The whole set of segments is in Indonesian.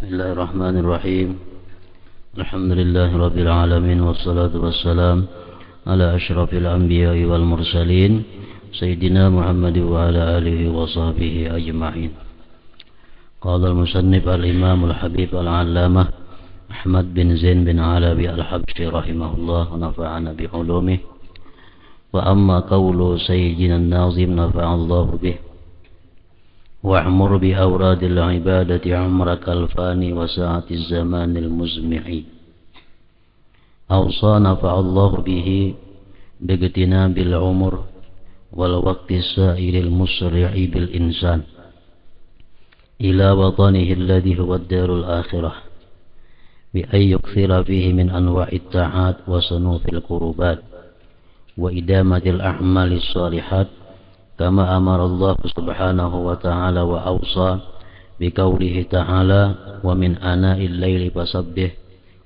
Bismillahirrahmanirrahim. Alhamdulillahi rabbil alamin, wassalatu wassalam ala asyrafil anbiya'i wal mursalin Sayyidina Muhammad wa ala alihi wa sahbihi ajma'in. Qala al-musannif al-imam al-habib al-allamah Ahmad bin Zain bin Alawi al-Habsyi rahimahullah wa nafa'ana bi ulumih. Wa amma qawlu sayyidina an-nazim nafa'allahu bih wa'mur bi awradil ibadati umrakal fani wa sa'atiz zamanil muzmi'i. Awsa nafa'allahu bihi bigtinabil umur wal waqti sa'iril musri'i bil insan ila watanihi alladhi huwa ad-darul akhirah bi ay yukthira fihi min anwa'it ta'at wa sunufil qurubat wa idamatil a'malis salihat kama amara Allah subhanahu wa ta'ala wa awsa biqaulihi ta'ala wa min ana'il laili fasabbih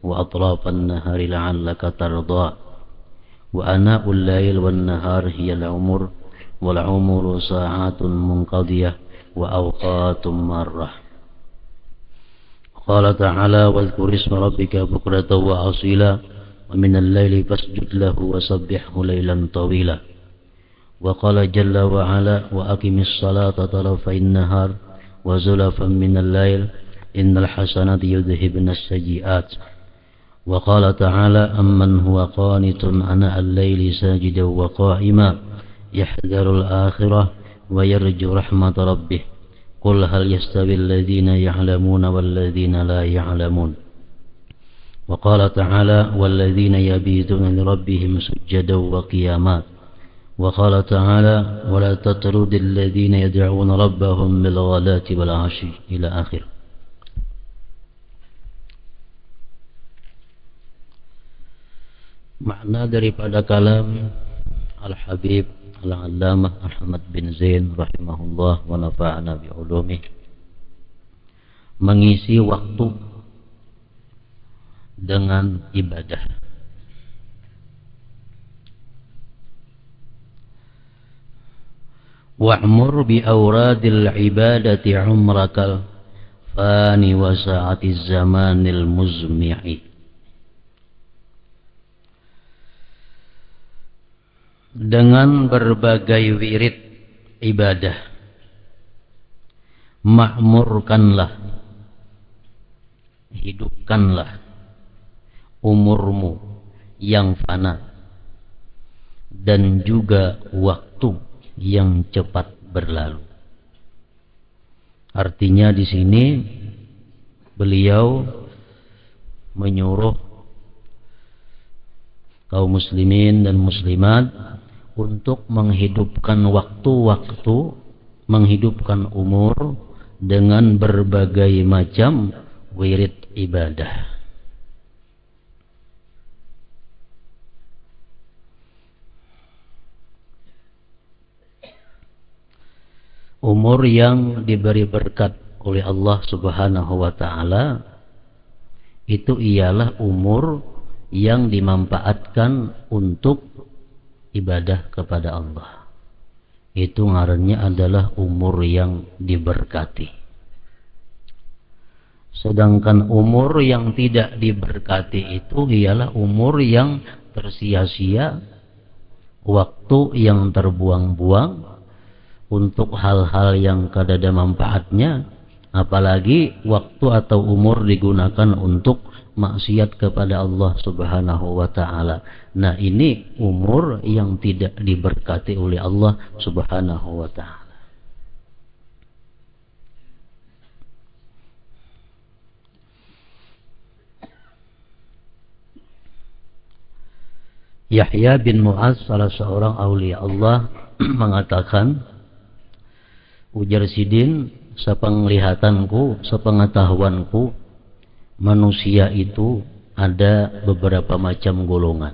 wa atrafan nahari la'allaka tarda wa ana'ul lail wan nahar hiya al-umur wal umuru sa'atun munqadiyah wa awqatun marrah. Qala ta'ala wadhkur isma rabbika bukratan wa asila wa min al-laili fasjud lahu wa sabbihhu laylan tawila. Wa qala jalla wa ala wa aqimis salata tarafayn nahar wa zulafan minal lail innal hasanati yudhibna as-sayyi'at. Wa qala ta'ala amman huwa qanitun ana al-laili sajidan wa qa'iman yahdharul akhirah wa yarju rahmat rabbih qul hal yastawi alladhina ya'lamuna wal ladhina la ya'lamun. Wa qala ta'ala wal ladhina yabituna li rabbihim sujadan wa qiyaman. وقال تعالى ولا تطرد الذين يدعون ربهم بالغداة والعشي إلى آخر. Makna daripada kalam Al-Habib Al-Allamah Ahmad bin Zain rahimahullah wa nafa'ana bi ulumih, mengisi waktu dengan ibadah. Wa'mur bi awradil ibadati umrakal fani wa sa'atiz zamanil muzmi'i. Dengan berbagai wirid ibadah, makmurkanlah, hidupkanlah umurmu yang fana dan juga waktu yang cepat berlalu. Artinya di sini beliau menyuruh kaum muslimin dan muslimat untuk menghidupkan waktu-waktu, menghidupkan umur dengan berbagai macam wirid ibadah. Umur yang diberi berkat oleh Allah subhanahu wa ta'ala itu ialah umur yang dimanfaatkan untuk ibadah kepada Allah. Itu ngarannya adalah umur yang diberkati. Sedangkan umur yang tidak diberkati itu ialah umur yang tersia-sia, waktu yang terbuang-buang untuk hal-hal yang kada ada manfaatnya, apalagi waktu atau umur digunakan untuk maksiat kepada Allah subhanahu wa ta'ala. Nah, ini umur yang tidak diberkati oleh Allah subhanahu wa ta'ala. Yahya bin Mu'adz, salah seorang aulia Allah, mengatakan, ujar Sidin, sepenglihatanku, sepengetahuanku, manusia itu ada beberapa macam golongan.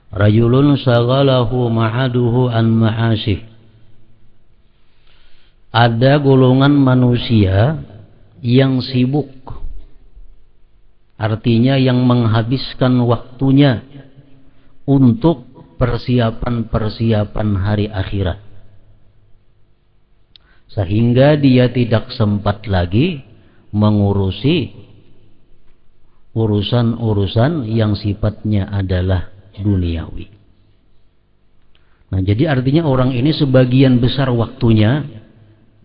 Rajulun shaghalahu ma'aduhu an ma'asih. Ada golongan manusia yang sibuk, artinya yang menghabiskan waktunya untuk persiapan-persiapan hari akhirat. sehingga dia tidak sempat lagi mengurusi urusan-urusan yang sifatnya adalah duniawi. Nah, jadi artinya orang ini sebagian besar waktunya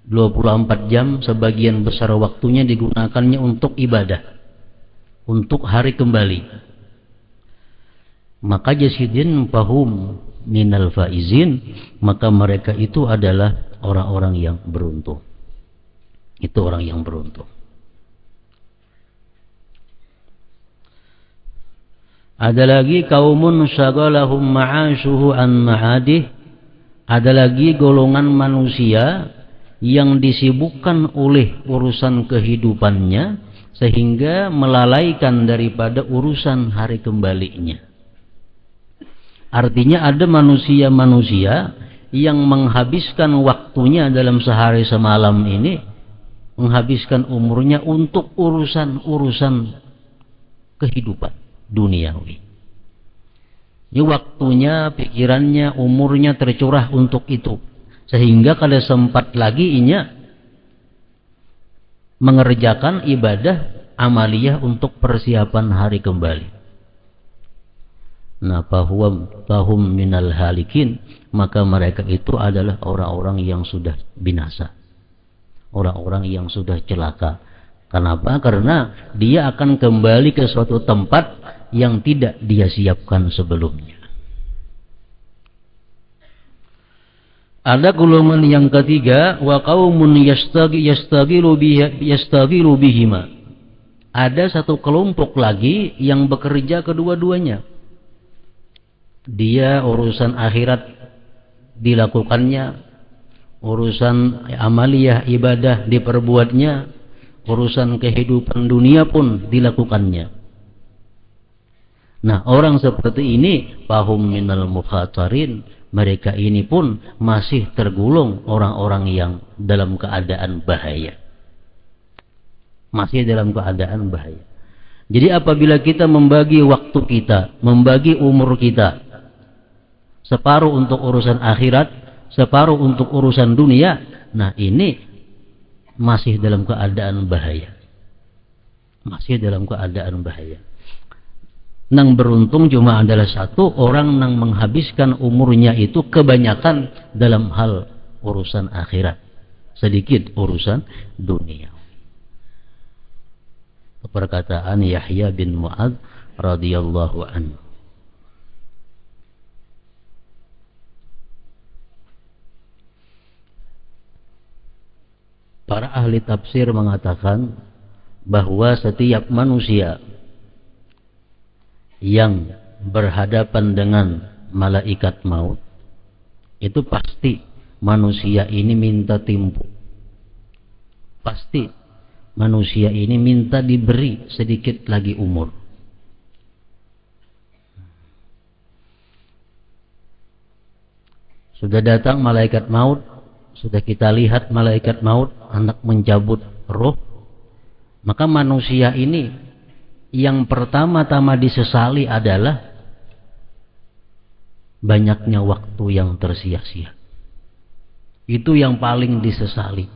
24 jam, sebagian besar waktunya digunakannya untuk ibadah, untuk hari kembali. Maka jasidin fahum minal faizin, maka mereka itu adalah orang-orang yang beruntung. Itu orang yang beruntung. Ada lagi kaumun syagalahum ma'ashuhu an ma'adih. Ada lagi golongan manusia yang disibukkan oleh urusan kehidupannya sehingga melalaikan daripada urusan hari kembalinya. Artinya ada manusia-manusia yang menghabiskan waktunya dalam sehari semalam ini, menghabiskan umurnya untuk urusan-urusan kehidupan duniawi. Ini waktunya, pikirannya, umurnya tercurah untuk itu, sehingga kalau sempat lagi inya mengerjakan ibadah amaliyah untuk persiapan hari kembali. Nah, fahum minal halikin, maka mereka itu adalah orang-orang yang sudah binasa, orang-orang yang sudah celaka. Kenapa? Karena dia akan kembali ke suatu tempat yang tidak dia siapkan sebelumnya. Ada golongan yang ketiga, wa qaumun yastagilu bihima. Ada satu kelompok lagi yang bekerja kedua-duanya. Dia urusan akhirat dilakukannya, urusan amaliyah ibadah diperbuatnya, urusan kehidupan dunia pun dilakukannya. Nah, orang seperti ini fahum minal mukhatarin, mereka ini pun masih tergolong orang-orang yang dalam keadaan bahaya. Masih dalam keadaan bahaya. Jadi apabila kita membagi waktu kita, membagi umur kita, separuh untuk urusan akhirat, separuh untuk urusan dunia, nah ini masih dalam keadaan bahaya. Masih dalam keadaan bahaya. Nang beruntung cuma adalah satu orang nang menghabiskan umurnya itu kebanyakan dalam hal urusan akhirat, sedikit urusan dunia. Perkataan Yahya bin Mu'adz radhiyallahu anhu. Para ahli tafsir mengatakan bahwa setiap manusia yang berhadapan dengan malaikat maut itu pasti manusia ini minta timpu. Pasti manusia ini minta diberi sedikit lagi umur. Sudah datang malaikat maut, sudah kita lihat malaikat maut hendak mencabut roh, maka manusia ini yang pertama-tama disesali adalah banyaknya waktu yang tersia-sia. Itu yang paling disesali.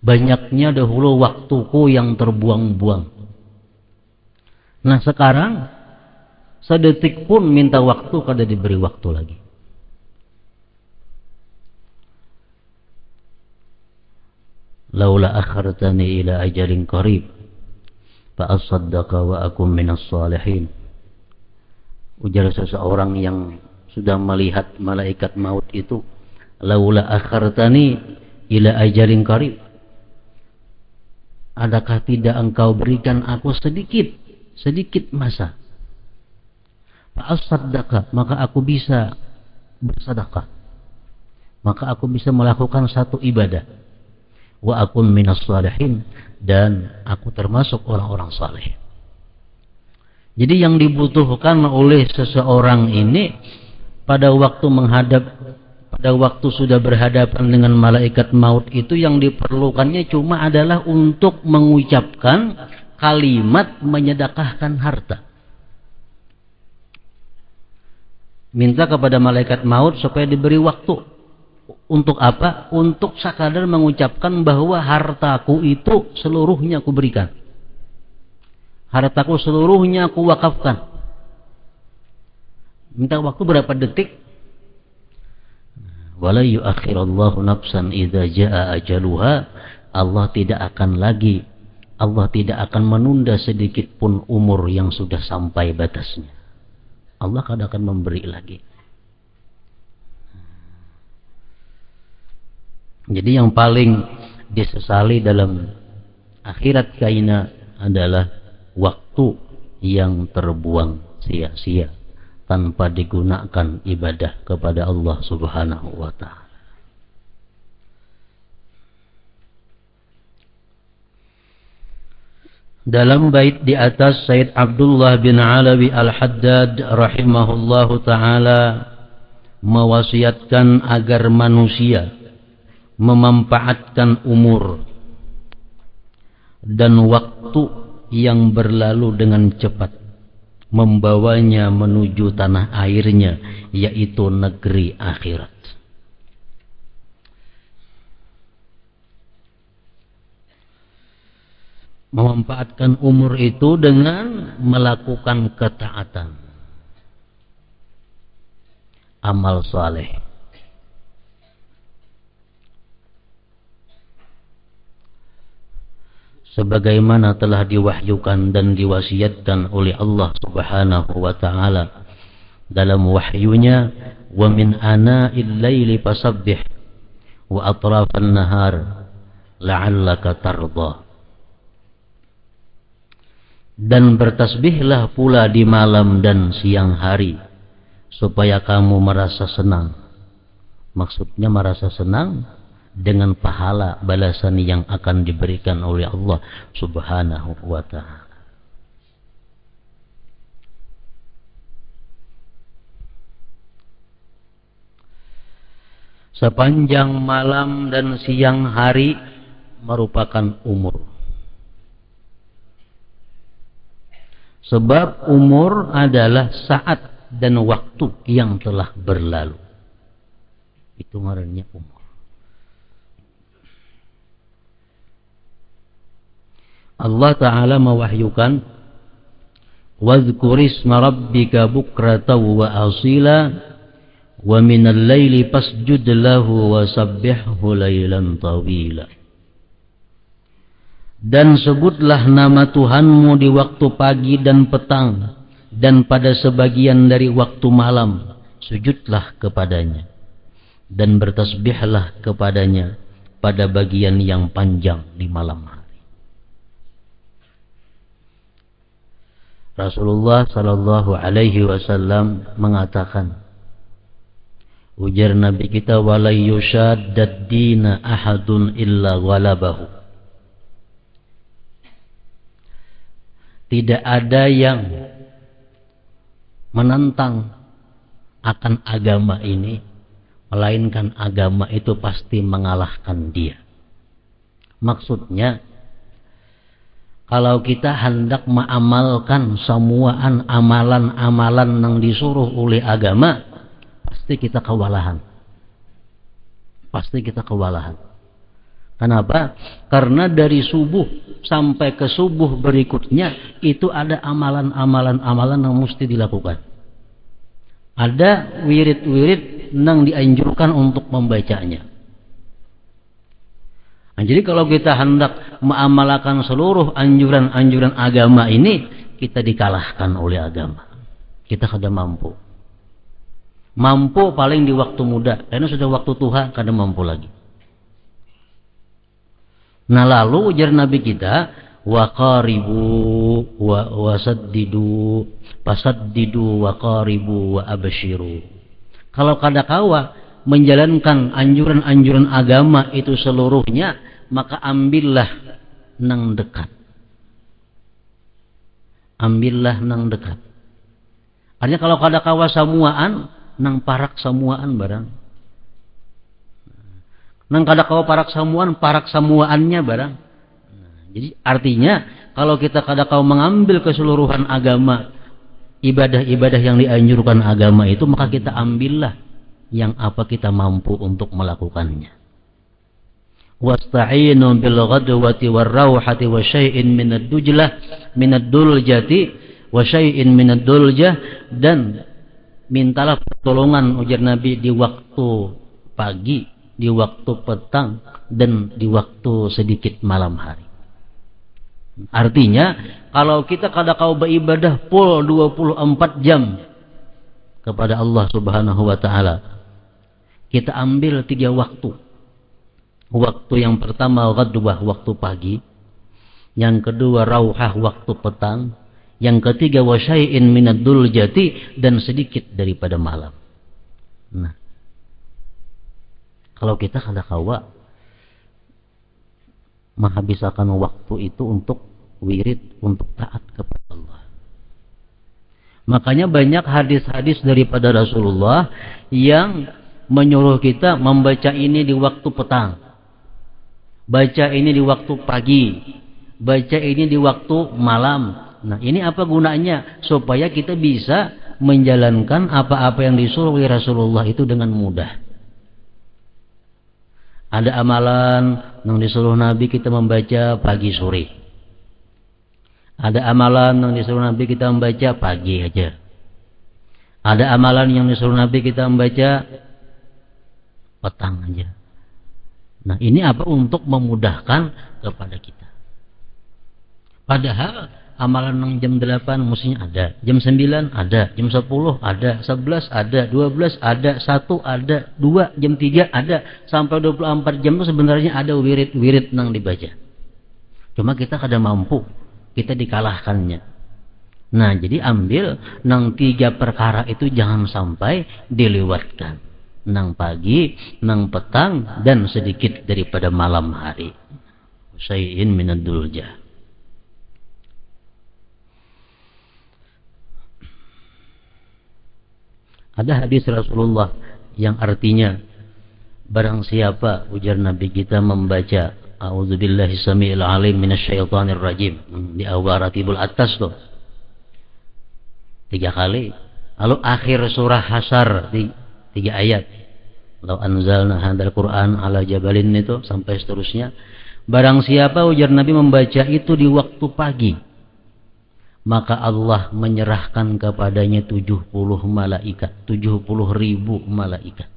Banyaknya dahulu waktuku yang terbuang-buang. Nah sekarang sedetik pun minta waktu kada diberi waktu lagi. Laula akhartani ila ajalin qarib fa'asaddaqa wa akum minas salihin. Ujar seseorang yang sudah melihat malaikat maut itu, laula akhartani ila ajalin qarib, adakah tidak engkau berikan aku sedikit masa, fa'asaddaqa, maka aku bisa bersedekah, maka aku bisa melakukan satu ibadah, wa akum minas salihin, dan aku termasuk orang-orang saleh. Jadi yang dibutuhkan oleh seseorang ini pada waktu sudah berhadapan dengan malaikat maut itu, yang diperlukannya cuma adalah untuk mengucapkan kalimat menyedekahkan harta. Minta kepada malaikat maut supaya diberi waktu Untuk apa? Untuk sekadar mengucapkan bahwa hartaku itu seluruhnya aku berikan. Hartaku seluruhnya aku wakafkan. Minta waktu berapa detik? Wala yu'akhirallahu nafsan idza jaa ajaluha. Allah tidak akan menunda sedikit pun umur yang sudah sampai batasnya. Allah akan memberi lagi. Jadi yang paling disesali dalam akhirat kaina adalah waktu yang terbuang sia-sia tanpa digunakan ibadah kepada Allah Subhanahu wa ta'ala. Dalam bait di atas, Sayyid Abdullah bin Alawi Al-Haddad rahimahullahu ta'ala mewasiatkan agar manusia memanfaatkan umur dan waktu yang berlalu dengan cepat, membawanya menuju tanah airnya, yaitu negeri akhirat. Memanfaatkan umur itu dengan melakukan ketaatan, amal saleh. Sebagaimana telah diwahyukan dan diwasiatkan oleh Allah Subhanahu wa ta'ala dalam wahyunya, wa min ana'il laili fasabbih wa atrafan nahar la'allaka tarda. Dan bertasbihlah pula di malam dan siang hari supaya kamu merasa senang. Maksudnya merasa senang dengan pahala balasan yang akan diberikan oleh Allah Subhanahu wa ta'ala. Sepanjang malam dan siang hari merupakan umur. Sebab umur adalah saat dan waktu yang telah berlalu. Itu ngarannya umur. Allah Ta'ala mewahyukan, wadhkurisma rabbika bukratan wa asila wa minal laili fasjud lahu wa sabbihhu laylan tawila. Dan sebutlah nama Tuhanmu di waktu pagi dan petang, dan pada sebagian dari waktu malam sujudlah kepadanya, dan bertasbihlah kepadanya pada bagian yang panjang di malam hari. Rasulullah sallallahu alaihi wasallam mengatakan, ujar Nabi kita, wala yushaddad dina ahadun illa ghalabahu. Tidak ada yang menentang akan agama ini, melainkan agama itu pasti mengalahkan dia. Maksudnya, kalau kita hendak mengamalkan semuaan amalan-amalan yang disuruh oleh agama, pasti kita kewalahan. Pasti kita kewalahan. Kenapa? Karena dari subuh sampai ke subuh berikutnya itu ada amalan-amalan yang mesti dilakukan. Ada wirid-wirid yang dianjurkan untuk membacanya. Nah, jadi kalau kita hendak mengamalkan seluruh anjuran-anjuran agama ini, kita dikalahkan oleh agama. Kita kada mampu. Mampu paling di waktu muda, karena sudah waktu tua kada mampu lagi. Nah, lalu ujar Nabi kita, wa qaribu wa saddidu, fasaddidu wa qaribu wa abshiru. Kalau kada kawa menjalankan anjuran-anjuran agama itu seluruhnya, maka ambillah nang dekat. Ambillah nang dekat. Artinya kalau kada kawa samuaan, nang parak samuaan barang. Nang kada kawa parak samuaannya barang. Jadi artinya kalau kita kada kawa mengambil keseluruhan agama, ibadah-ibadah yang dianjurkan agama itu, maka kita ambillah yang apa kita mampu untuk melakukannya. Wasta'inu bil ghadwati war rauhati wa syai'in minad duljati wa syai'in minad duljah, dan mintalah pertolongan ujar Nabi di waktu pagi, di waktu petang, dan di waktu sedikit malam hari. Artinya kalau kita kadang beribadah full 24 jam kepada Allah Subhanahu wa taala, kita ambil 3 waktu. Waktu yang pertama ghadwah, waktu pagi. Yang kedua rauhah, waktu petang. Yang ketiga wasyai'in minad duljati, dan sedikit daripada malam. Nah, kalau kita kadang menghabiskan waktu itu untuk wirid, untuk taat kepada Allah. Makanya banyak hadis-hadis daripada Rasulullah yang menyuruh kita membaca ini di waktu petang, baca ini di waktu pagi, baca ini di waktu malam. Nah, ini apa gunanya? Supaya kita bisa menjalankan apa-apa yang disuruh oleh Rasulullah itu dengan mudah. Ada amalan yang disuruh Nabi kita membaca pagi sore. Ada amalan yang disuruh Nabi kita membaca pagi aja. Ada amalan yang disuruh Nabi kita membaca petang aja. Nah, ini apa? Untuk memudahkan kepada kita. Padahal amalan yang jam 8 mestinya ada, jam 9 ada, jam 10 ada, 11 ada, 12 ada, 1 ada, 2, jam 3 ada, sampai 24 jam itu sebenarnya ada wirid-wirid yang dibaca. Cuma kita kadang mampu, kita dikalahkannya. Nah, jadi ambil nang 3 perkara itu jangan sampai dilewatkan. Nang pagi, nang petang, dan sedikit daripada malam hari. Syai'in minad duljah. Ada hadis Rasulullah yang artinya barang siapa, ujar Nabi kita, membaca a'udzubillahi samiil alim minasyaitonir rajim di awal ratibul atas tuh 3 kali, lalu akhir surah Hasyr 3 ayat, law anzalna hadzal Qur'an ala jabalin, itu sampai seterusnya. Barang siapa, ujar Nabi, membaca itu di waktu pagi, maka Allah menyerahkan kepadanya 70 malaikat, 70.000 malaikat.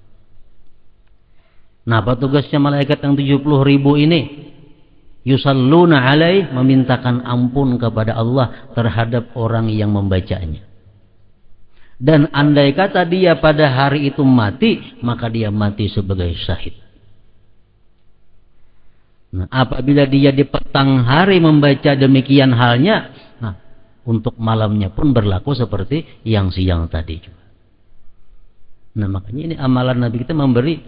Nah, apa tugasnya malaikat yang 70.000 ini? Yusalluna alaih, memintakan ampun kepada Allah terhadap orang yang membacanya. Dan andai kata dia pada hari itu mati, maka dia mati sebagai syahid. Nah, apabila dia di petang hari membaca demikian halnya, nah, untuk malamnya pun berlaku seperti yang siang tadi juga. Nah, makanya ini amalan Nabi kita memberi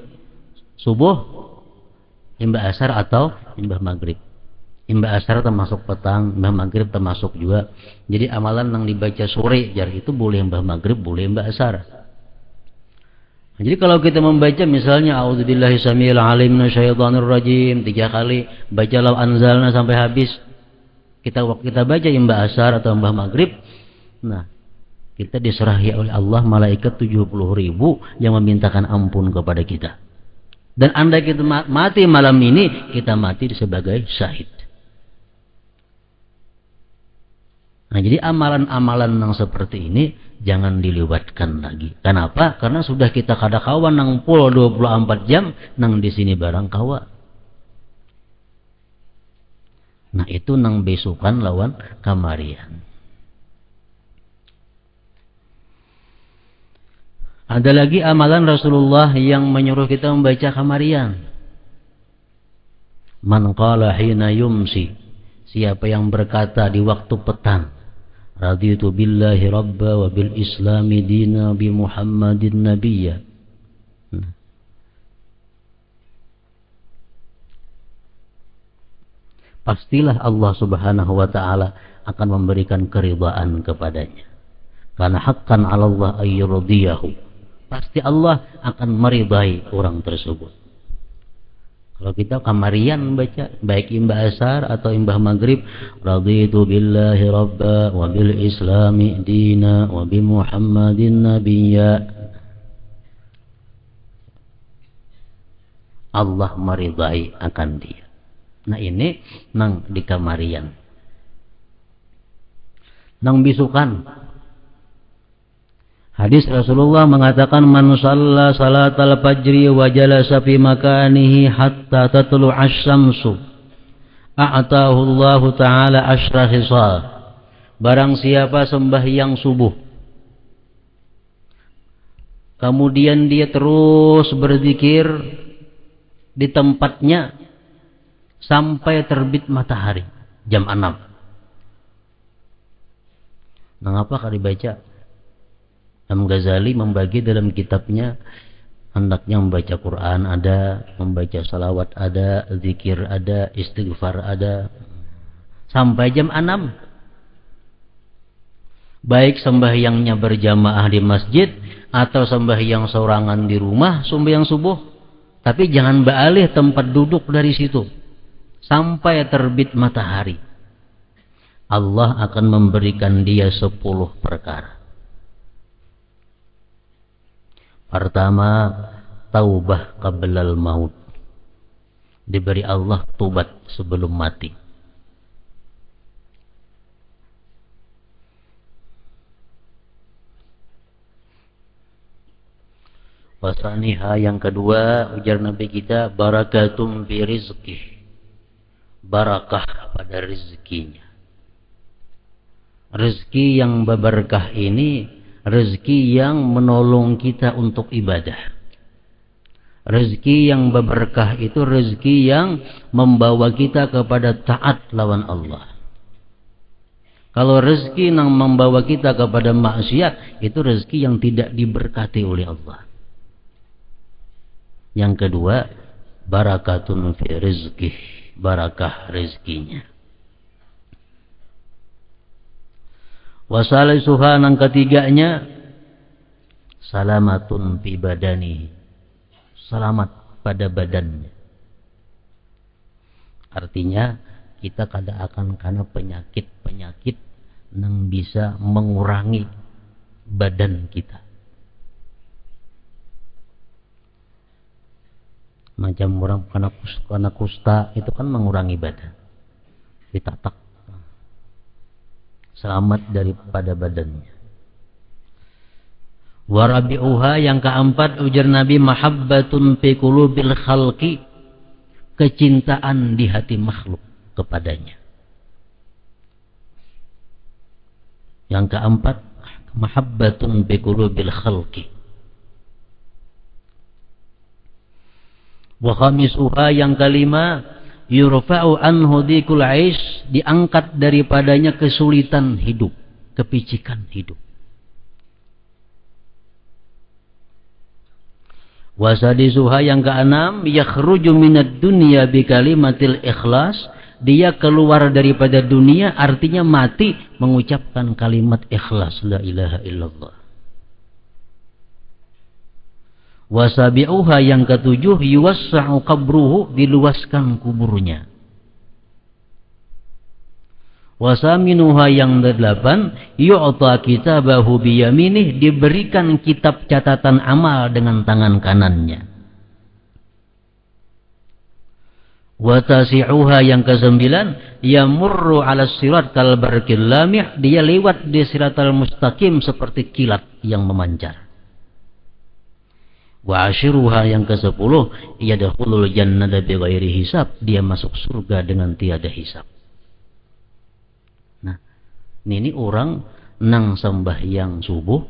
subuh, imbah asar atau imbah maghrib. Imbah asar termasuk petang, imbah maghrib termasuk juga. Jadi amalan yang dibaca sore jar itu boleh imbah maghrib, boleh imbah asar. Nah, jadi kalau kita membaca misalnya a'udzubillahi samiil alim minasyaitonir rajim 3 kali, baca law anzalna sampai habis. Waktu kita baca imbah asar atau imbah maghrib, nah, kita diserahi oleh Allah malaikat 70.000 yang memintakan ampun kepada kita. Dan andai kita mati malam ini, kita mati sebagai syahid. Nah, jadi amalan-amalan yang seperti ini jangan dilewatkan lagi. Kenapa? Karena sudah kita kada kawan nang pul 24 jam nang di sini barang kawa. Nah, itu nang besukan lawan kamarian. Ada lagi amalan Rasulullah yang menyuruh kita membaca kamarian. Man qala hina yumsi, siapa yang berkata di waktu petang, raditu billahi rabba wa bil islami dina bi Muhammadin nabiyya. Pastilah Allah Subhanahu wa taala akan memberikan keridhaan kepadanya. Karena haqqan 'ala Allah ayyurdiyahu. Pasti Allah akan meridai orang tersebut. Kalau kita kamarian baca baik imbah asar atau imbah maghrib, raditu billahi rabba wa bil islami dina wa bi Muhammadin nabiyya. Allah meridai akan dia. Nah ini nang di kamarian, nang bisukan. Hadis Rasulullah mengatakan, man shalla salatal fajri wa jalasa fi makanihi hatta tatlu asy-syamsu a'tahu Allah taala asyra hisal. Barang siapa sembahyang subuh kemudian dia terus berzikir di tempatnya sampai terbit matahari jam 6. Mengapa kalau dibaca? Imam Ghazali membagi dalam kitabnya, hendaknya membaca Quran ada, membaca salawat ada, zikir ada, istighfar ada, sampai jam 6. Baik sembahyangnya berjamaah di masjid atau sembahyang sorangan di rumah, sembahyang subuh, tapi jangan beralih tempat duduk dari situ sampai terbit matahari. Allah akan memberikan dia 10 perkara. Pertama, taubah qablal maut. Diberi Allah tobat sebelum mati. Wasaniha yang kedua, ujar Nabi kita, barakatum fi rizqih. Barakah pada rezekinya. Rezeki yang berberkah ini rezeki yang menolong kita untuk ibadah. Rezeki yang berberkah itu rezeki yang membawa kita kepada taat lawan Allah. Kalau rezeki yang membawa kita kepada maksiat, itu rezeki yang tidak diberkati oleh Allah. Yang kedua, barakatun fi rizqih, barakah rezekinya. Wasalisuha yang ketiganya, salamatun fi badani, selamat pada badannya. Artinya kita kada akan kena penyakit-penyakit yang bisa mengurangi badan kita. Macam orang kena kusta itu kan mengurangi badan, ditatak. Selamat daripada badannya. Warabi'uha yang keempat, ujar Nabi, mahabbatun fi qulubil khalqi, kecintaan di hati makhluk kepadanya. Yang keempat, mahabbatun fi qulubil khalqi. Wa khamisuha yang kelima, yurfa'u anhu dhikul 'aish, diangkat daripadanya kesulitan hidup, kepicikan hidup. Wasadisuha yang keenam, yakhruju minad dunya bi kalimatil ikhlas, dia keluar daripada dunia artinya mati mengucapkan kalimat ikhlas, la ilaha illallah. Wasabi'uha yang ketujuh, yuwassa'u qabruhu, diluaskan kuburnya. Wasaminuha yang kedelapan, yu'ta kitabahu biyaminih, diberikan kitab catatan amal dengan tangan kanannya. Watasi'uha yang kesembilan, yamurru ala sirat kal barqil lamih, dia lewat di siratal mustaqim seperti kilat yang memancar. Wa ashiruha yang ke-10, yadkhulul jannata bighairi hisab, dia masuk surga dengan tiada hisab. Nah, ini orang nang sembahyang subuh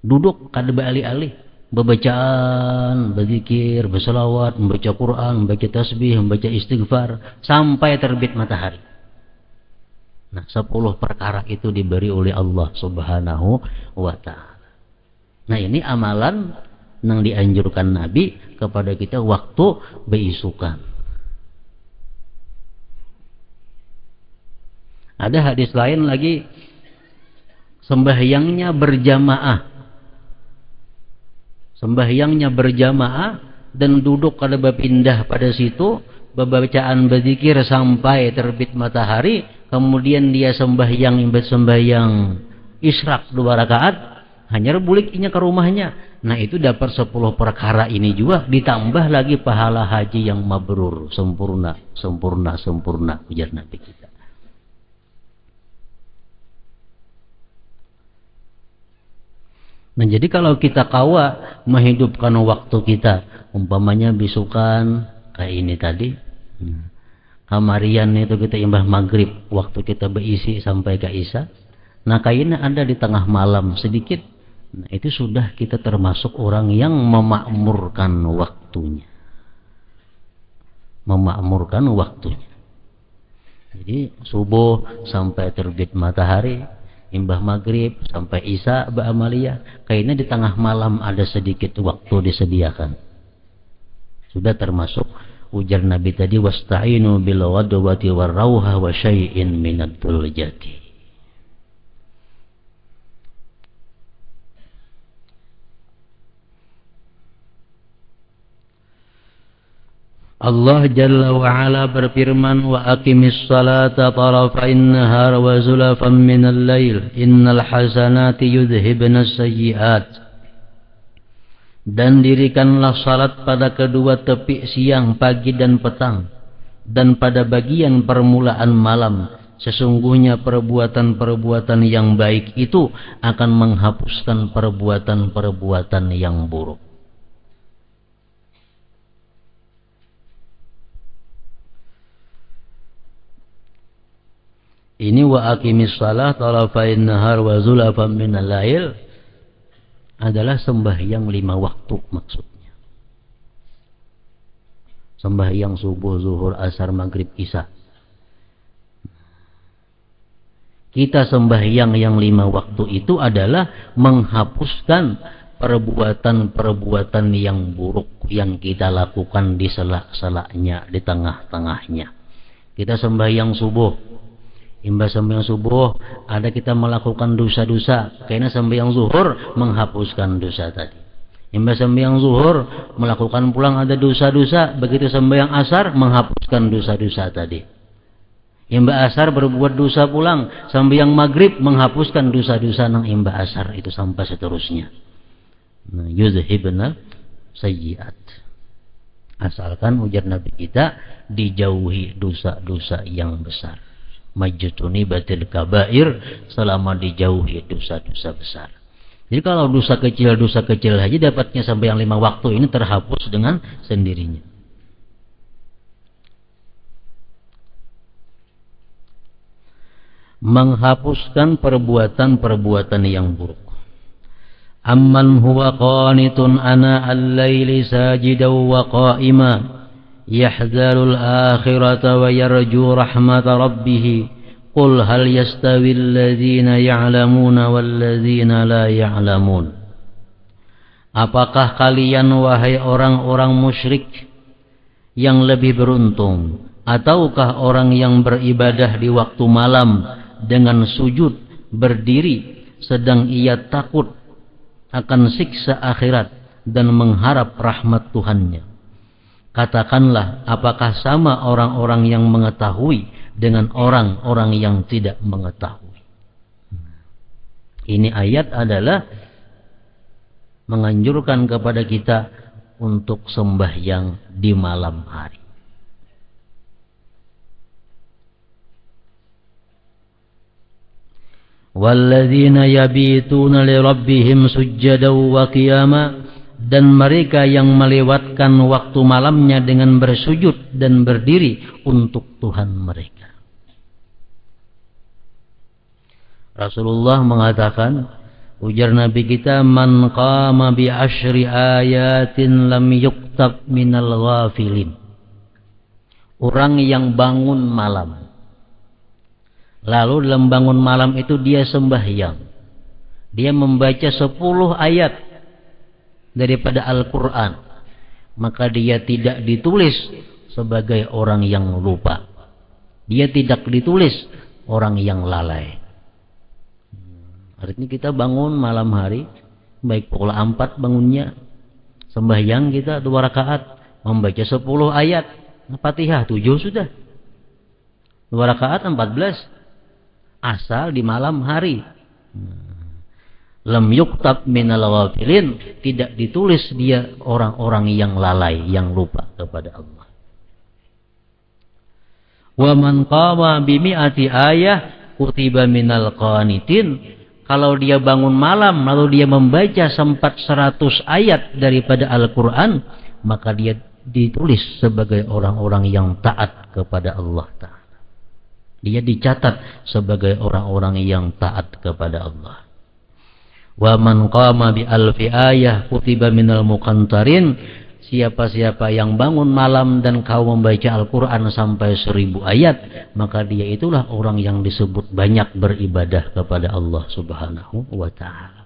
duduk kada beralih-alih, bacaan, berzikir, berselawat, membaca Quran, membaca tasbih, membaca istighfar sampai terbit matahari. Nah, 10 perkara itu diberi oleh Allah Subhanahu wa taala. Nah, ini amalan yang dianjurkan Nabi kepada kita waktu beisukan. Ada hadis lain lagi, sembahyangnya berjamaah. Sembahyangnya berjamaah dan duduk kada berpindah pada situ, bacaan berzikir sampai terbit matahari, kemudian dia sembahyang isyraq 2 rakaat, hanya buliknya ke rumahnya. Nah itu dapat 10 perkara ini juga, ditambah lagi pahala haji yang mabrur, sempurna, sempurna, sempurna, ujar Nabi kita. Nah jadi kalau kita kawa menghidupkan waktu kita, umpamanya bisukan kayak ini tadi, kamarian itu kita imbah maghrib, waktu kita berisi sampai ke isya. Nah kainnya ada di tengah malam sedikit. Nah itu sudah kita termasuk orang yang memakmurkan waktunya. Memakmurkan waktunya. Jadi subuh sampai terbit matahari, imbah maghrib sampai isya ba'amaliyah, kainnya di tengah malam ada sedikit waktu disediakan. Sudah termasuk ujar Nabi tadi, wasta'inu bil ghadwati war rauha wa syai'in minad duljati. Allah Jalla wa'ala berfirman, wa aqimis salata tarafain nahar wa zulafan minal lail innal hasanati yudhibnas sayyiat. Dan dirikanlah salat pada kedua tepi siang, pagi dan petang, dan pada bagian permulaan malam. Sesungguhnya perbuatan-perbuatan yang baik itu akan menghapuskan perbuatan-perbuatan yang buruk. Ini wa aqimis shalah tarafain nahar wa zulafan minal lail adalah sembahyang 5 waktu maksudnya. Sembahyang subuh, zuhur, asar, maghrib, isya. Kita sembahyang yang 5 waktu itu adalah menghapuskan perbuatan-perbuatan yang buruk yang kita lakukan di sela-selanya, di tengah-tengahnya. Kita sembahyang subuh, imbas sembahyang subuh ada kita melakukan dosa-dosa, karena sembahyang zuhur menghapuskan dosa tadi. Imbas sembahyang zuhur melakukan pulang ada dosa-dosa, begitu sembahyang asar menghapuskan dosa-dosa tadi. Imbas asar berbuat dosa pulang, sembahyang maghrib menghapuskan dosa-dosa nang imbas asar itu sampai seterusnya. Nah, yuzhibna sayyiat. Asalkan ujar Nabi kita dijauhi dosa-dosa yang besar. Majtuni batil kabair, selama dijauhi dosa-dosa besar. Jadi kalau dosa kecil aja dapatnya sampai yang 5 waktu ini terhapus dengan sendirinya. Menghapuskan perbuatan-perbuatan yang buruk. Amman huwa qanitun ana al-laili sajidan wa qa'ima yahzarul akhirata wa yarju rahmata rabbih qul hal yastawi alladhina ya'lamuna walladzina la ya'lamun. Apakah kalian wahai orang-orang musyrik yang lebih beruntung, ataukah orang yang beribadah di waktu malam dengan sujud berdiri sedang ia takut akan siksa akhirat dan mengharap rahmat Tuhannya? Katakanlah, apakah sama orang-orang yang mengetahui dengan orang-orang yang tidak mengetahui? Ini ayat adalah menganjurkan kepada kita untuk sembahyang di malam hari. Walladzina yabituna li rabbihim sujjadan wa qiyama. Dan mereka yang melewatkan waktu malamnya dengan bersujud dan berdiri untuk Tuhan mereka. Rasulullah mengatakan, ujar Nabi kita, man qama bi asyri ayatin lam yuktab minal ghafilin. Orang yang bangun malam, lalu dalam bangun malam itu dia sembahyang, dia membaca 10 ayat daripada Al-Quran, maka dia tidak ditulis sebagai orang yang lupa, dia tidak ditulis orang yang lalai. Artinya kita bangun malam hari, baik pukul 4 bangunnya, sembahyang kita 2 rakaat, membaca 10 ayat, Fatihah 7 sudah, 2 rakaat 14, asal di malam hari. Lam yuktab minal ghafilin, tidak ditulis dia orang-orang yang lalai, yang lupa kepada Allah. Wa man qama bi mi'ati ayah kutiba minal qanitin. Kalau dia bangun malam lalu dia membaca sampai 100 ayat daripada Al-Quran, maka dia ditulis sebagai orang-orang yang taat kepada Allah Ta'ala. Dia dicatat sebagai orang-orang yang taat kepada Allah. Wa man qama bi alfi ayah kutiba minal muqantarin. Siapa-siapa yang bangun malam dan kau membaca Al-Quran sampai 1000 ayat, maka dia itulah orang yang disebut banyak beribadah kepada Allah Subhanahu wa Ta'ala.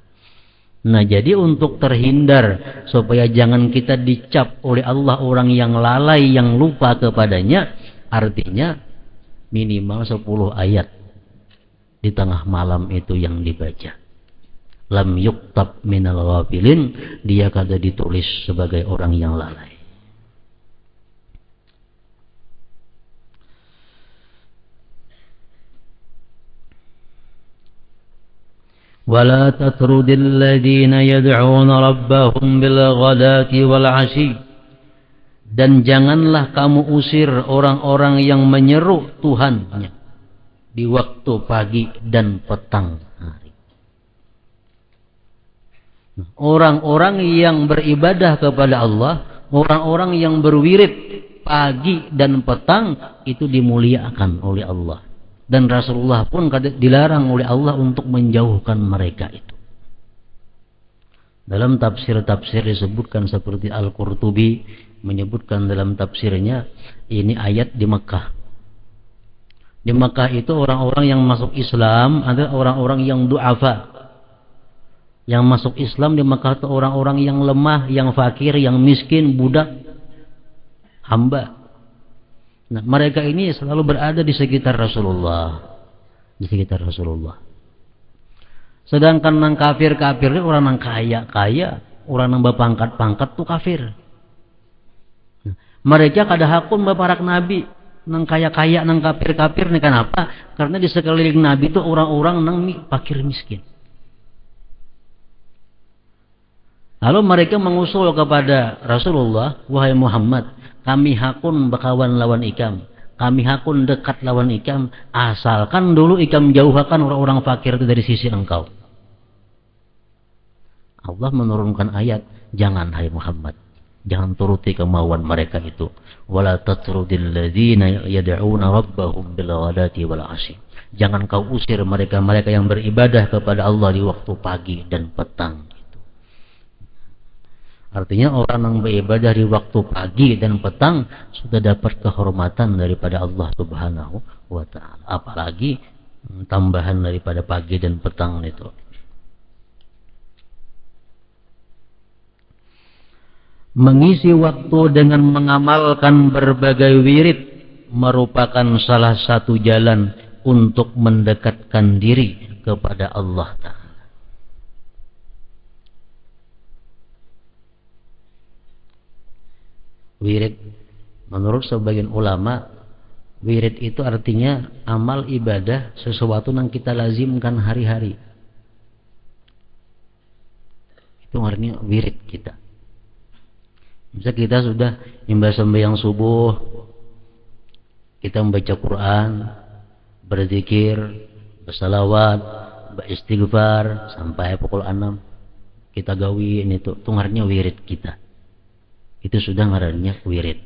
Nah, jadi untuk terhindar supaya jangan kita dicap oleh Allah orang yang lalai, yang lupa kepadanya, artinya minimal 10 ayat di tengah malam itu yang dibaca. Lam yuktab minal ghafilin, dia kada ditulis sebagai orang yang lalai. Wala tatrudil ladina yad'una rabbahum bil ghadati wal 'ashi. Dan janganlah kamu usir orang-orang yang menyeru Tuhannya di waktu pagi dan petang hari. Orang-orang yang beribadah kepada Allah, orang-orang yang berwirid pagi dan petang, itu dimuliakan oleh Allah. Dan Rasulullah pun dilarang oleh Allah untuk menjauhkan mereka itu. Dalam tafsir-tafsir disebutkan seperti Al-Qurtubi menyebutkan dalam tafsirnya, ini ayat di Mekah. Di Mekah itu orang-orang yang masuk Islam adalah orang-orang yang du'afa. Yang masuk Islam di Mekah itu orang-orang yang lemah, yang fakir, yang miskin, budak, hamba. Nah, mereka ini selalu berada di sekitar Rasulullah. Di sekitar Rasulullah. Sedangkan nang kafir-kafir itu orang nang kaya-kaya, orang nang berpangkat-pangkat tuh kafir. Nah, mereka kada hakun baparak Nabi. Nang kaya-kaya, nang kafir-kafir ini kenapa? Karena di sekeliling Nabi itu orang-orang nang fakir miskin. Lalu mereka mengusul kepada Rasulullah, wahai Muhammad, kami hakun bakawan lawan ikam, kami hakun dekat lawan ikam, asalkan dulu ikam jauhkan orang-orang fakir itu dari sisi engkau. Allah menurunkan ayat, jangan hai Muhammad, jangan turuti kemauan mereka itu. Wala tatrudil ladzina yad'una rabbahum bil ghadati wal 'ashi. Jangan kau usir mereka-mereka yang beribadah kepada Allah di waktu pagi dan petang. Artinya orang yang beribadah di waktu pagi dan petang sudah dapat kehormatan daripada Allah Subhanahu wa Ta'ala. Apalagi tambahan daripada pagi dan petang itu. Mengisi waktu dengan mengamalkan berbagai wirid merupakan salah satu jalan untuk mendekatkan diri kepada Allah Ta'ala. Wirid, menurut sebagian ulama, wirid itu artinya amal ibadah, sesuatu yang kita lazimkan hari-hari. Itu artinya wirid kita. Misalnya kita sudah sembahyang subuh, kita membaca Quran, berzikir, bersalawat, beristighfar sampai pukul 6, kita gawin itu artinya wirid kita. Itu sudah ngarannya wirid.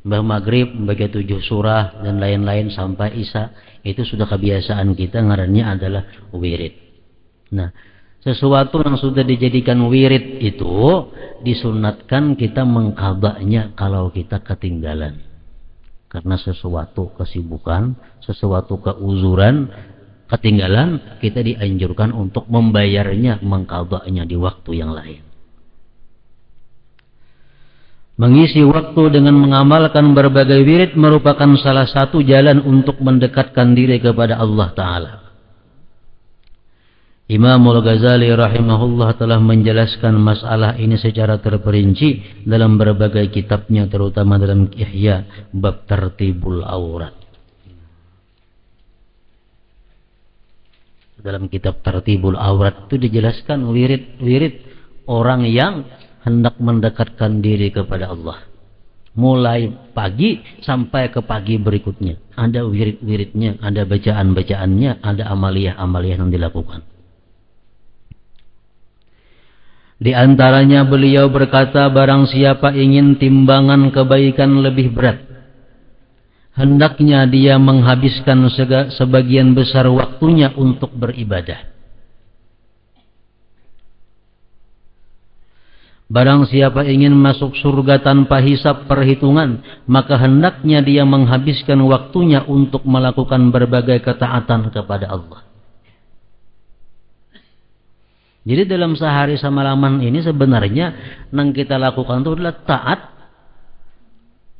Maghrib membaca 7 surah dan lain-lain sampai Isya, itu sudah kebiasaan kita, ngarannya adalah wirid. Nah, sesuatu yang sudah dijadikan wirid itu disunatkan kita mengqadanya kalau kita ketinggalan. Karena sesuatu kesibukan, sesuatu keuzuran, ketinggalan, kita dianjurkan untuk membayarnya, mengqadanya di waktu yang lain. Mengisi waktu dengan mengamalkan berbagai wirid merupakan salah satu jalan untuk mendekatkan diri kepada Allah Ta'ala. Imam Al-Ghazali rahimahullah telah menjelaskan masalah ini secara terperinci dalam berbagai kitabnya, terutama dalam Ihya bab Tartibul Aurat. Dalam kitab Tartibul Awrad itu dijelaskan wirid-wirid orang yang hendak mendekatkan diri kepada Allah. Mulai pagi sampai ke pagi berikutnya. Ada wirid-wiridnya, ada bacaan-bacaannya, ada amaliyah-amaliyah yang dilakukan. Di antaranya beliau berkata, barang siapa ingin timbangan kebaikan lebih berat, hendaknya dia menghabiskan sebagian besar waktunya untuk beribadah. Barang siapa ingin masuk surga tanpa hisab perhitungan, maka hendaknya dia menghabiskan waktunya untuk melakukan berbagai ketaatan kepada Allah. Jadi dalam sehari semalaman ini sebenarnya yang kita lakukan itu adalah taat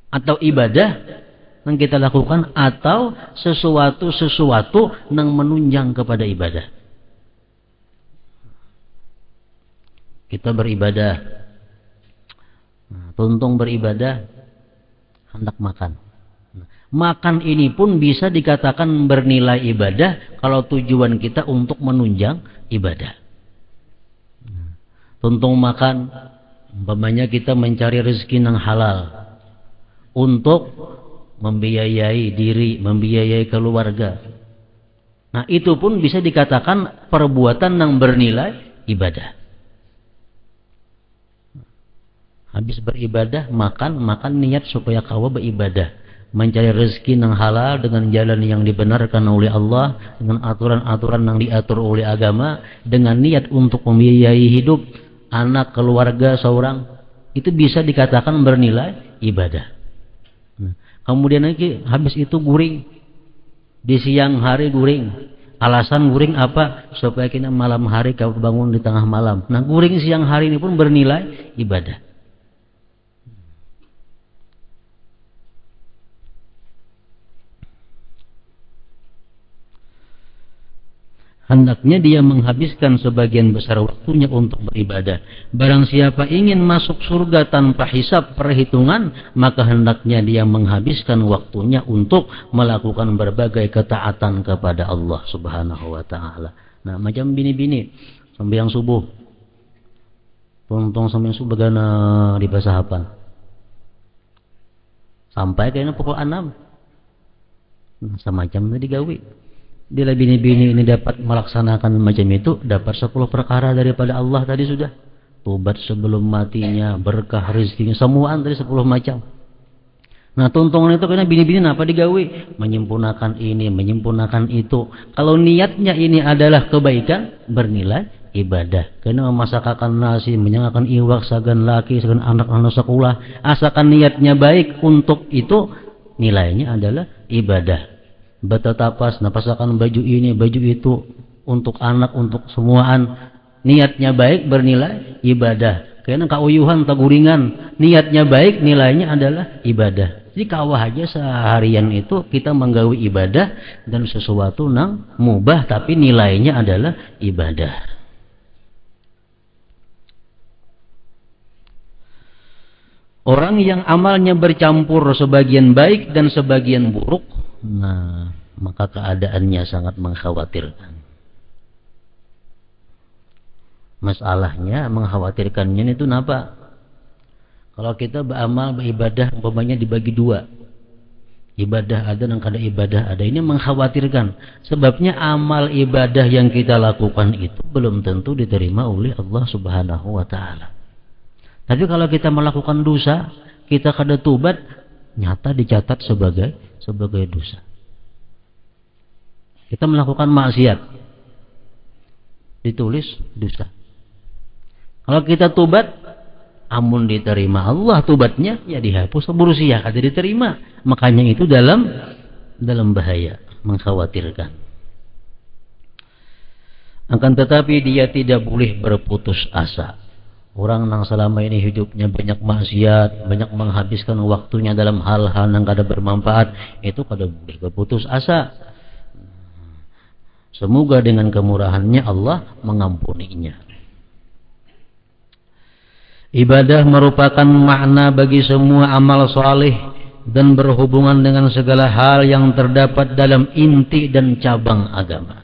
atau ibadah yang kita lakukan, atau sesuatu yang menunjang kepada ibadah. Kita beribadah, tuntung beribadah, hendak makan. Makan ini pun bisa dikatakan bernilai ibadah kalau tujuan kita untuk menunjang ibadah. Tuntung makan, umpamanya kita mencari rezeki yang halal untuk membiayai diri, membiayai keluarga. Nah, itu pun bisa dikatakan perbuatan yang bernilai ibadah. Habis beribadah, makan niat supaya kawa beribadah, mencari rezeki yang halal dengan jalan yang dibenarkan oleh Allah, dengan aturan-aturan yang diatur oleh agama, dengan niat untuk membiayai hidup anak, keluarga seorang, itu bisa dikatakan bernilai ibadah. Nah, kemudian lagi habis itu guring, di siang hari guring. Alasan guring apa? Supaya kita malam hari kau bangun di tengah malam. Nah, guring siang hari ini pun bernilai ibadah. Hendaknya dia menghabiskan sebagian besar waktunya untuk beribadah. Barang siapa ingin masuk surga tanpa hisab perhitungan, maka hendaknya dia menghabiskan waktunya untuk melakukan berbagai ketaatan kepada Allah Subhanahu wa ta'ala. Nah, macam bini-bini sembahyang subuh, tuntung sembahyang subuh gana di bahasa apa? Sampai kayaknya pukul 6. Nah, semacam itu digawi. Bila bini-bini ini dapat melaksanakan macam itu, dapat 10 perkara daripada Allah tadi sudah. Tobat sebelum matinya, berkah rezekinya, semuaan tadi 10 macam. Nah, tuntungan itu karena bini-bini apa digawi? Menyempurnakan ini, menyempurnakan itu. Kalau niatnya ini adalah kebaikan, bernilai ibadah. Karena memasakkan nasi, menyangkakan iwak, sagan laki, sagan anak-anak sekolah. Asalkan niatnya baik untuk itu, nilainya adalah ibadah. Betetapas, napasakan baju ini, baju itu, untuk anak, untuk semuaan. Niatnya baik, bernilai ibadah. Karena kauyuhan, taguringan, niatnya baik, nilainya adalah ibadah. Jadi kawah aja seharian itu kita menggawi ibadah dan sesuatu yang mubah, tapi nilainya adalah ibadah. Orang yang amalnya bercampur sebagian baik dan sebagian buruk, nah, maka keadaannya sangat mengkhawatirkan. Masalahnya mengkhawatirkannya itu apa? Kalau kita beramal, beribadah, umpamanya dibagi 2. Ibadah ada dan kada ibadah ada. Ini mengkhawatirkan. Sebabnya amal ibadah yang kita lakukan itu belum tentu diterima oleh Allah Subhanahu wa ta'ala. Tapi kalau kita melakukan dosa, kita kada tobat, nyata dicatat sebagai dosa. Kita melakukan maksiat, ditulis dosa. Kalau kita tobat, amun diterima Allah tobatnya, ya dihapus berusia kada diterima. Makanya itu dalam bahaya, mengkhawatirkan. Akan tetapi dia tidak boleh berputus asa. Orang yang selama ini hidupnya banyak maksiat, banyak menghabiskan waktunya dalam hal-hal yang kada bermanfaat, itu kada boleh berputus asa. Semoga dengan kemurahannya Allah mengampuninya. Ibadah merupakan makna bagi semua amal saleh dan berhubungan dengan segala hal yang terdapat dalam inti dan cabang agama.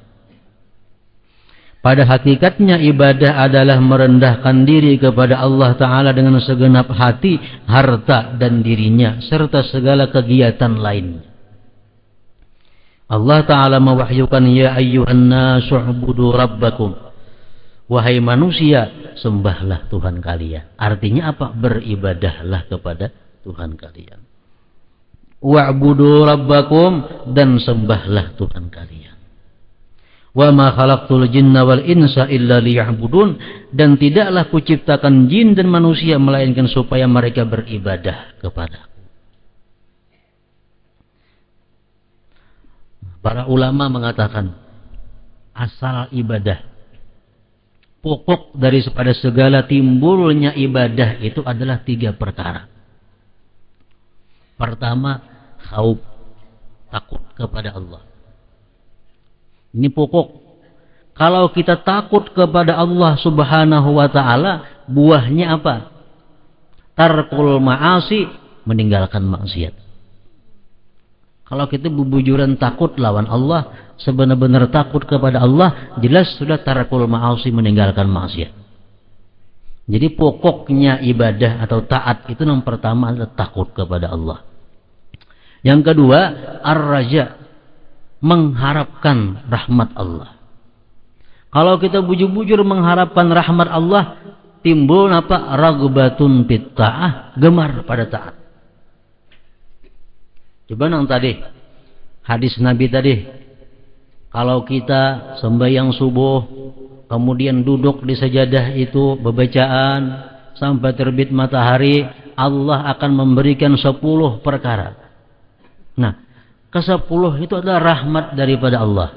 Pada hakikatnya ibadah adalah merendahkan diri kepada Allah Ta'ala dengan segenap hati, harta dan dirinya, serta segala kegiatan lainnya. Allah Ta'ala mewahyukan, ya ayyuhan nasu'budu rabbakum. Wahai manusia, sembahlah Tuhan kalian. Artinya apa? Beribadahlah kepada Tuhan kalian. Wa'budu rabbakum, dan sembahlah Tuhan kalian. Wa ma khalaqtul jinna wal insa illa liya'budun, dan tidaklah kuciptakan jin dan manusia melainkan supaya mereka beribadah kepadaku. Para ulama mengatakan asal ibadah, pokok daripada segala timbulnya ibadah itu adalah 3 perkara. Pertama, khauf, takut kepada Allah. Ini pokok. Kalau kita takut kepada Allah Subhanahu wa Ta'ala, buahnya apa? Tarkul ma'asi, meninggalkan maksiat. Kalau kita bujuran takut lawan Allah, sebenar-benar takut kepada Allah, jelas sudah tarkul ma'asi, meninggalkan maksiat. Jadi pokoknya ibadah atau taat itu yang pertama adalah takut kepada Allah. Yang kedua, ar-raja, mengharapkan rahmat Allah. Kalau kita bujur-bujur mengharapkan rahmat Allah, timbul apa? Ragbatun fit ta'ah, gemar pada taat. Coba yang tadi, hadis Nabi tadi, kalau kita sembahyang subuh, kemudian duduk di sajadah itu bebacaan sampai terbit matahari, Allah akan memberikan 10 perkara. Nah, ke-10 itu adalah rahmat daripada Allah.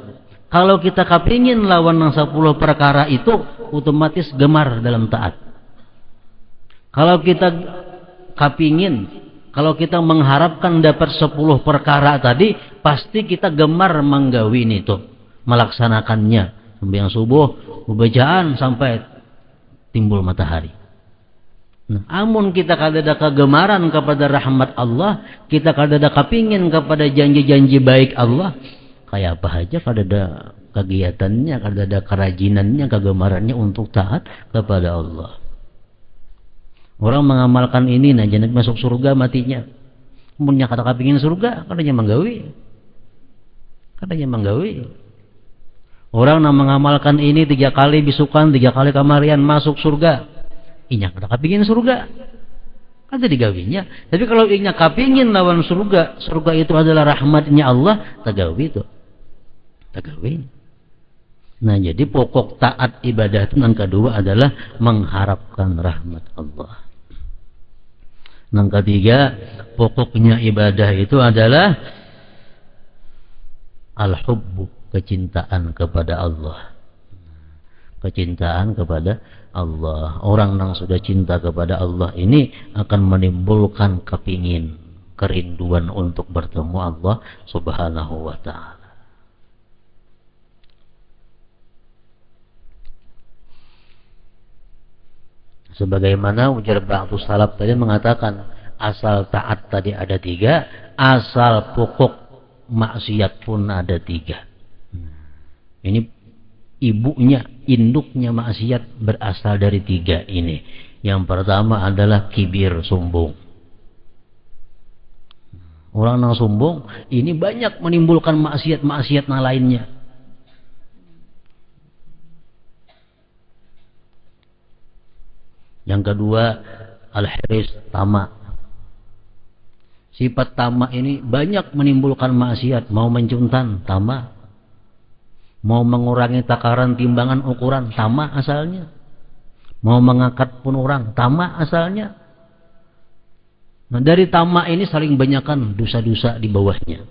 Kalau kita kepingin lawan yang 10 perkara itu, otomatis gemar dalam taat. Kalau kita kepingin, kalau kita mengharapkan dapat 10 perkara tadi, pasti kita gemar menggawin itu, melaksanakannya. Sembahyang subuh, bacaan sampai timbul matahari. Nah, amun kita kada ada kegemaran kepada rahmat Allah, kita kada ada kepingin kepada janji-janji baik Allah, kayak apa aja kada ada kegiatannya, kada ada kerajinannya, kegemarannya untuk taat kepada Allah. Orang mengamalkan ini, nah jangan masuk surga matinya. Munnya kada kepingin surga, kadanya menggawi. Orang yang mengamalkan ini 3 kali bisukan, 3 kali kamarian masuk surga. Inya kada kepingin surga, kada digawinya. Tapi kalau inya kepingin lawan surga, surga itu adalah rahmatnya Allah, tagawi itu, tagawi. Nah, jadi pokok taat ibadah itu yang kedua adalah mengharapkan rahmat Allah. Yang ketiga, pokoknya ibadah itu adalah al-hubbu, kecintaan kepada Allah. Kecintaan kepada Allah. Orang yang sudah cinta kepada Allah ini akan menimbulkan kepingin, kerinduan untuk bertemu Allah Subhanahu wa Ta'ala. Sebagaimana ujar ba'du salaf tadi mengatakan, asal taat tadi ada 3, asal pokok maksiat pun ada 3. Ini ibunya, induknya maksiat berasal dari 3 ini. Yang pertama adalah kibir, sombong. Orang yang sombong ini banyak menimbulkan maksiat-maksiat yang lainnya. Yang kedua, al-hiris, tamak. Sifat tamak ini banyak menimbulkan maksiat. Mau mencuntan, tamak. Mau mengurangi takaran timbangan ukuran, tamak asalnya. Mau mengangkat pun orang, tamak asalnya. Nah, dari tamak ini saling banyakkan dosa-dosa di bawahnya.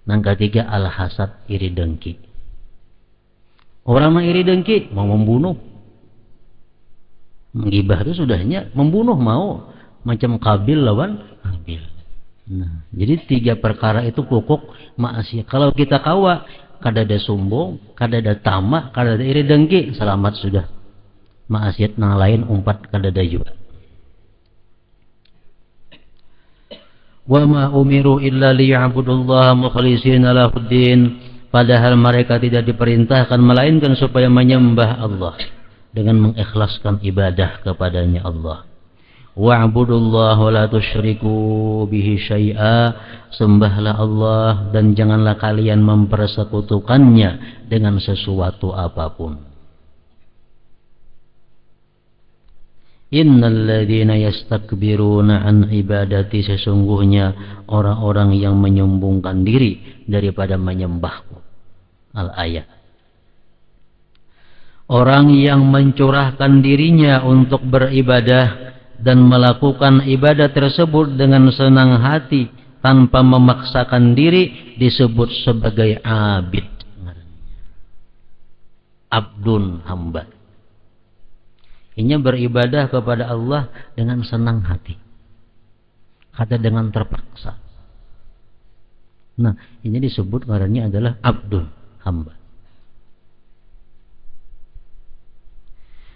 Yang ketiga, al-hasad, iri dengki. Orang yang iri dengki mau membunuh. Menggibah itu sudahnya membunuh, mau macam Qabil lawan Habil. Nah, jadi 3 perkara itu pokok maksiat. Kalau kita kawa, kada ada sombong, kada ada tamak, kada ada iri dengki, selamat sudah. Maksiat yang lain umpat kada ada juga. Wa ma umiru illa liya'budullaha mukhlishina lahuddin. padahal mereka tidak diperintahkan melainkan supaya menyembah Allah dengan mengikhlaskan ibadah kepadanya Allah. Wa'budullaha wa la tusyriku bihi syai'a, sembahlah Allah dan janganlah kalian mempersekutukannya dengan sesuatu apapun. Innal ladzina yastakbiruna an ibadati, sesungguhnya orang-orang yang menyombongkan diri daripada menyembahku. Al-ayat. Orang yang mencurahkan dirinya untuk beribadah dan melakukan ibadah tersebut dengan senang hati tanpa memaksakan diri disebut sebagai abid. Abdun, hamba. Ini beribadah kepada Allah dengan senang hati. Kata dengan terpaksa. Nah, ini disebut ngarannya adalah abdun, hamba.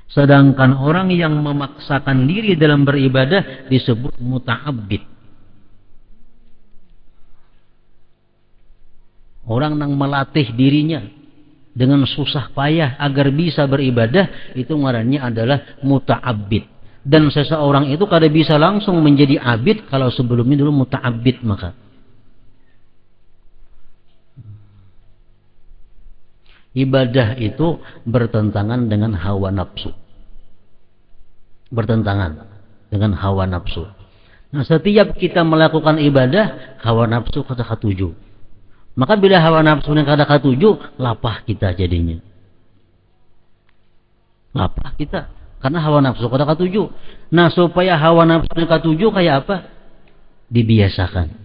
Sedangkan orang yang memaksakan diri dalam beribadah disebut muta'abbid. Orang yang melatih dirinya dengan susah payah agar bisa beribadah, itu ngarannya adalah muta'abbid. Dan seseorang itu kada bisa langsung menjadi abid kalau sebelumnya dulu muta'abbid. Maka ibadah itu bertentangan dengan hawa nafsu. Bertentangan dengan hawa nafsu. Nah, setiap kita melakukan ibadah, hawa nafsu kada katuju. Maka bila hawa nafsu yang kada katuju, lapah kita jadinya. Lapah kita. Karena hawa nafsu kada katuju. Nah, supaya hawa nafsu yang katuju kayak apa? Dibiasakan.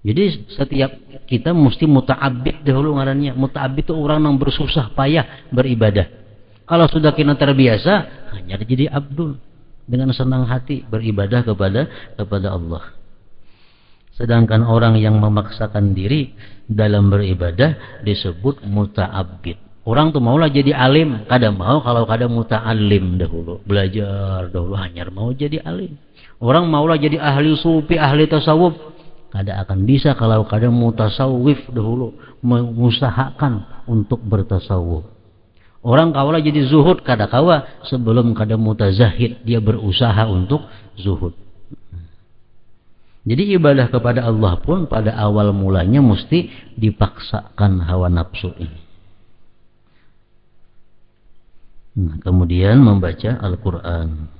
Jadi setiap kita mesti muta'abbid dahulu ngarannya. Muta'abbid itu orang yang bersusah payah beribadah. Kalau sudah kita terbiasa, hanya jadi abdul dengan senang hati beribadah kepada Allah. Sedangkan orang yang memaksakan diri dalam beribadah disebut muta'abbid. Orang tuh maulah jadi alim, kada mau kalau kada muta'alim dahulu, belajar dahulu, hanya mau jadi alim. Orang maulah jadi ahli sufi, ahli tasawuf, kada akan bisa kalau kada mutasawwif dahulu, mengusahakan untuk bertasawuf. Orang kawalah jadi zuhud, kada kawa sebelum kada mutazahid, dia berusaha untuk zuhud. Jadi ibadah kepada Allah pun pada awal mulanya mesti dipaksakan hawa nafsu ini. Nah, kemudian membaca Al-Quran.